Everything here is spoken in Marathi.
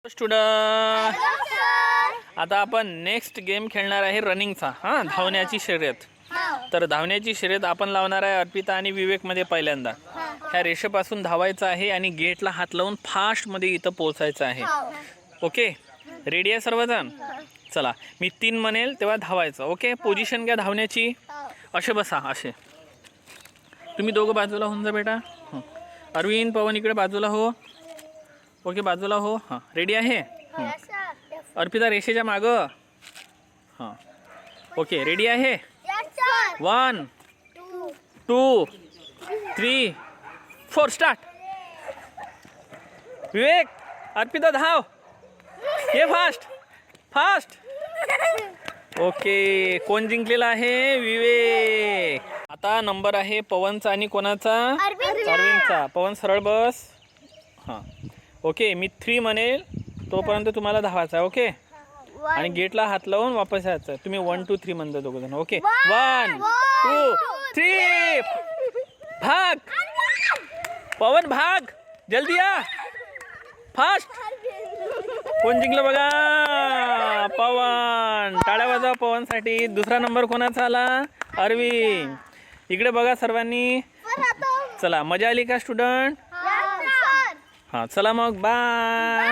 स्टुडंट, आता आपण नेक्स्ट गेम खेळणार आहे रनिंगचा. धावण्याची शर्यत. तर धावण्याची शर्यत आपण लावणार आहे अर्पिता आणि विवेक मध्ये पहिल्यांदा. ह्या रेषेपासून धावायचं आहे आणि गेटला हात लावून फास्ट मध्ये इथं पोहोचायचं आहे. ओके, रेडी आहे सर्वजण? चला, मी 3 म्हणेल तेव्हा धावायचं. ओके, पोझिशन घ्या धावण्याची. असे बसा, असे. तुम्ही दोघं बाजूला होऊन जा बेटा. अरविंद, पवन इकडे बाजूला हो. ओके, बाजूला हो. हां, रेडी आहे? अर्पिता रेषेच्या मागं. हां, ओके, रेडी आहे? 1 2 3 4 स्टार्ट. विवेक, अर्पिता धाव. ये फास्ट फास्ट. ओके, कोण जिंकलेला आहे? विवेक. आता नंबर आहे पवनचा आणि कोणाचा? अरविंदचा. पवन सरळ बस. हां, ओके, मी 3 म्हणेल तोपर्यंत तुम्हाला धावायचं आहे. ओके, आणि गेटला हात लावून वापस यायचं. तुम्ही 1 2 3 म्हणता दोघं जण. ओके, 1 2 3 भाग. पवन भाग, जल्दी या, फास्ट. कोण जिंकलं बघा? पवन. टाळ्या वाजवा पवनसाठी. दुसरा नंबर कोणाचा आला? अरविंद. इकडे बघा सर्वांनी. चला, मजा आली का स्टुडंट? हां, चला मग, बाय.